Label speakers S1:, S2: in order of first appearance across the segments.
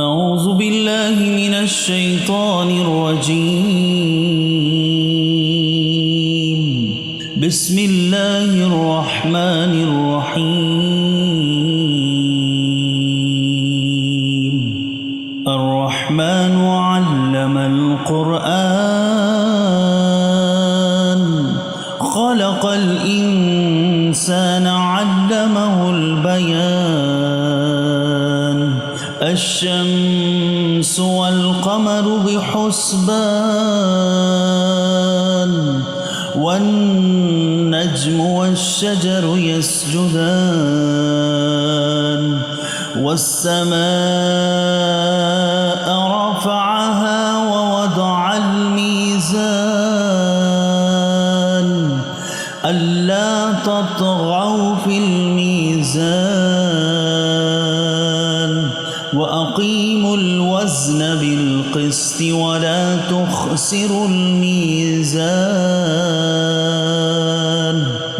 S1: أعوذ بالله من الشيطان الرجيم. بسم الله الرحمن الرحيم. الرحمن علم القرآن خلق الإنسان علمه البيان. الشمس والقمر بحسبان والنجم والشجر يسجدان والسماء رفعها ووضع الميزان ألا تطغوا في الميزان وأقيموا الوزن بالقسط ولا تخسروا الميزان.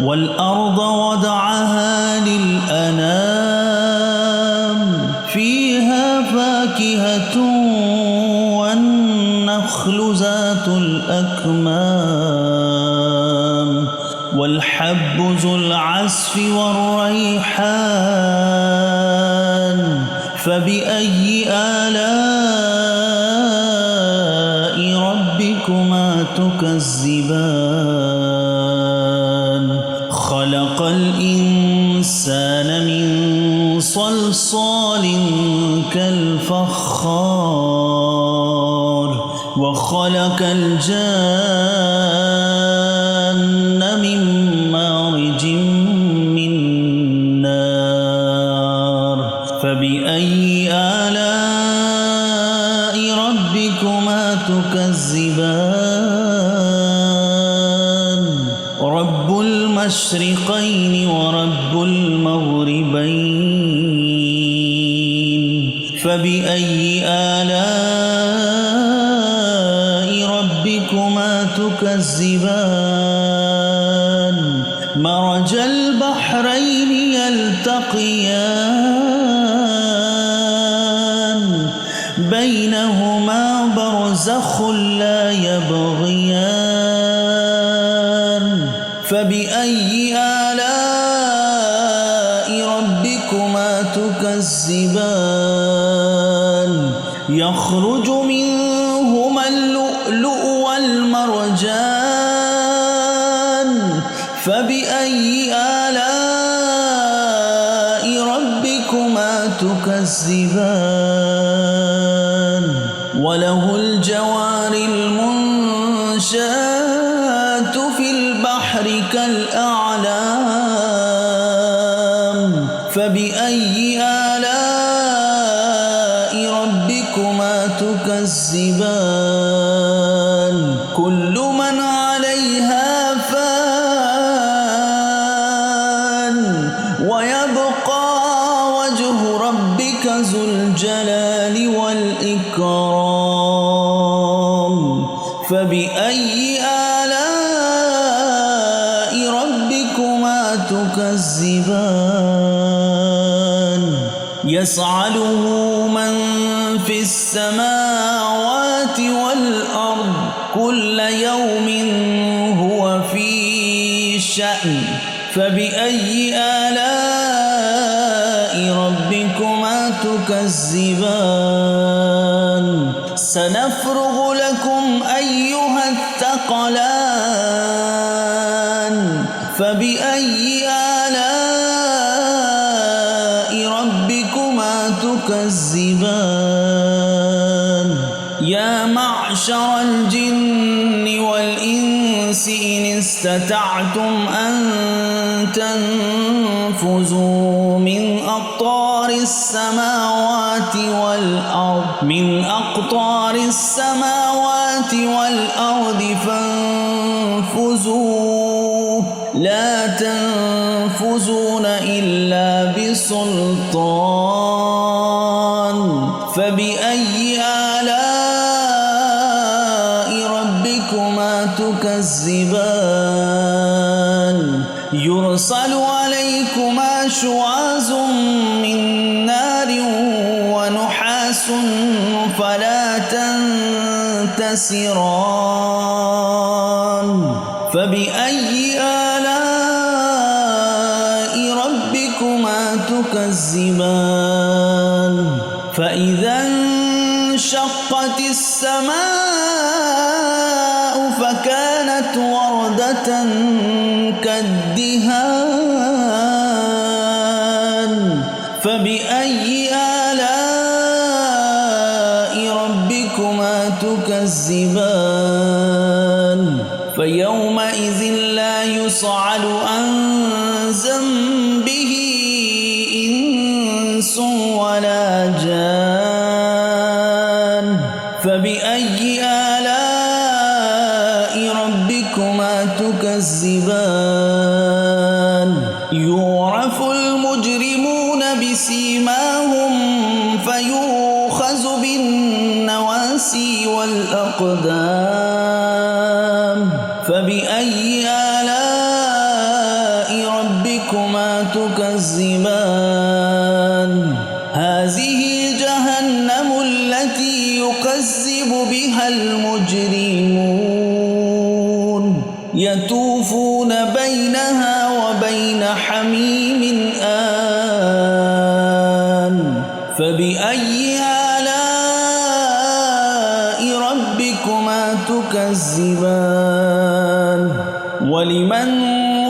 S1: والأرض وضعها للأنام فيها فاكهة والنخل ذات الأكمام والحب ذو العصف والريحان. فبأي آلاء ربكما تكذبان؟ خلق الإنسان من صلصال كالفخار وخلق الجان من مارج من نار. فبأي آلاء ربكما تكذبان؟ رب المشرقين ورب المغربين. فبأي آلاء ربكما تكذبان؟ مرج البحرين يلتقيان بينهما برزخ لا يبغيان. فبأي آلاء ربكما تكذبان؟ يخرج منهما اللؤلؤ والمرجان. فبأي آلاء ربكما تكذبان؟ وله الجوار المنشآت في البحر كالأعلام. فبأي آلاء ربكما تكذبان؟ كل من عليها فان ويبقى وجه ربك ذو الجلال والإكرام. فبأي آلاء ربكما تكذبان؟ يسأله من في السماوات والأرض كل يوم هو في شأن. فبأي آلاء ربكما تكذبان؟ سنفرغ لكم أيها الثقلان. فبأي آلاء ربكما تكذبان؟ يا معشر الجن والإنس إن استطعتم أن تنفذوا من أقطار السماوات والأرض فانفذوا لا تنفذون إلا بسلطان. فبأي آلاء ربكما تكذبان؟ يرسل عليكما شواظ من نار ونحاس فلا تنتصران فبأي آلاء ربكما تكذبان فإذا انشقت السماء فكانت وردة كالدهان فبأي آلاء ربكما تكذبان فيومئذ لا يصعد عن ذنبه إنس ولا جان فبأي آلاء ربكما تكذبان يعرف المجرمون بسيماهم فيؤخذ بالنواسي والأقدام فبأي آلاء ربكما تكذبان هذه جهنم التي يكذب بها المجرمون يطوفون بينها وبين حميم آن فبأي آلاء ربكما تكذبان ولمن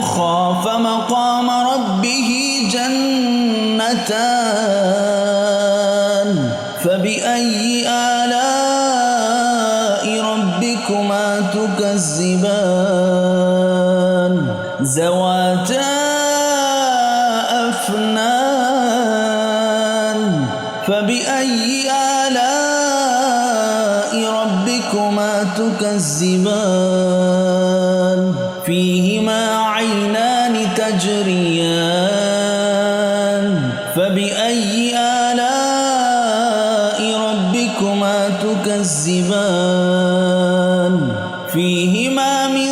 S1: خاف مقام ربه جنتان فبأي آلاء ربكما تكذبان ذواتا أفنان فبأي آلاء ربكما تكذبان فيهما عينان تجريان فبأي آلاء ربكما تكذبان فيهما من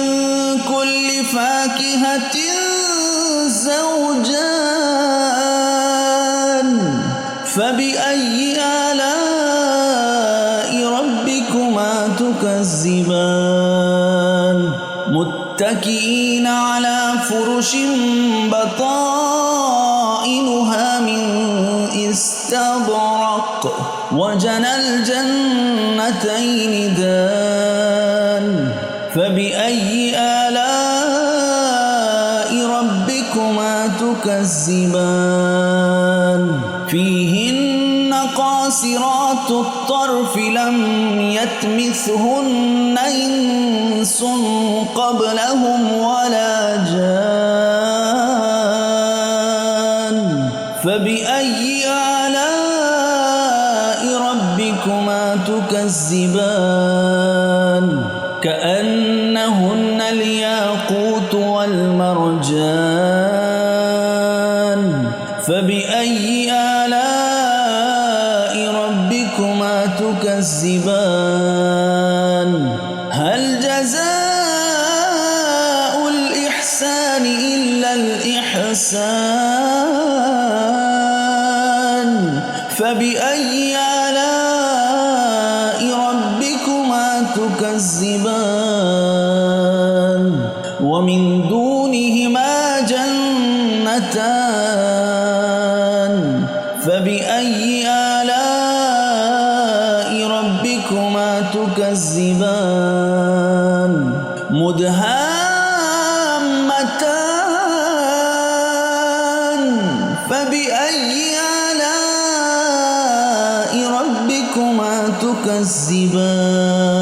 S1: كل فاكهة زوجان فبأي آلاء ربكما تكذبان متكئين على فرش بطائنها من استبرق وجنى الجنتين دان فبأي آلاء ربكما تكذبان فيهن قاصرات الطرف لم يطمثهن إنس قبلهم ولا جان فبأي آلاء ربكما تكذبان كأنهن الياقوت والمرجان فبأي آلاء ربكما تكذبان هل جزاء الإحسان إلا الإحسان فبأي آلاء ربكما تكذبان ومن دونهما جنتان فبأي آلاء ربكما تكذبان مدهامتان فبأي آلاء ربكما تكذبان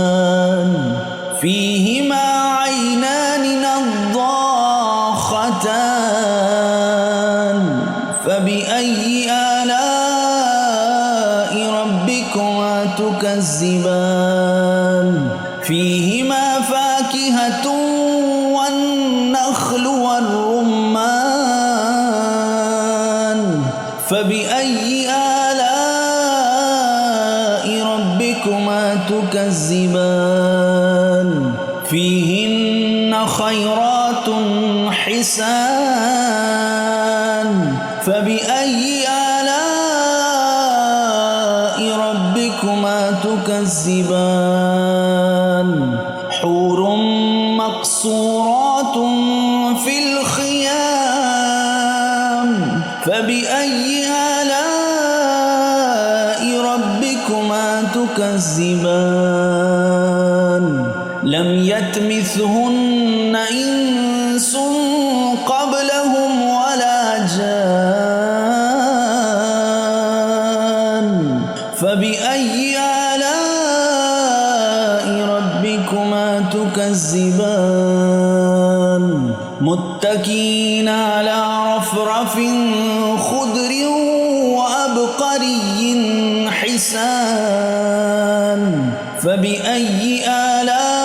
S1: فيهما عينان نضاختان فبأي آلاء ربكما تكذبان فيهما فاكهة والنخل والرمان فبأي آلاء ربكما تكذبان فيهن خيرات حسان فبأي آلاء ربكما ربكما تكذبان حور مقصورات في الخيام فبأي آلاء ربكما تكذبان لم يطمثهن إنس قبلهم ولا جان فبأي آلاء ربكما تكذبان متكئين على رفرف خضر وعبقري حسان فبأي آلاء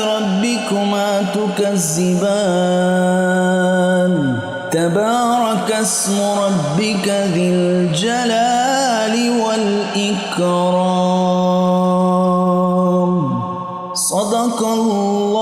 S1: ربكما تكذبان تبارك اسم ربك ذي الجلال والإكرام صدق الله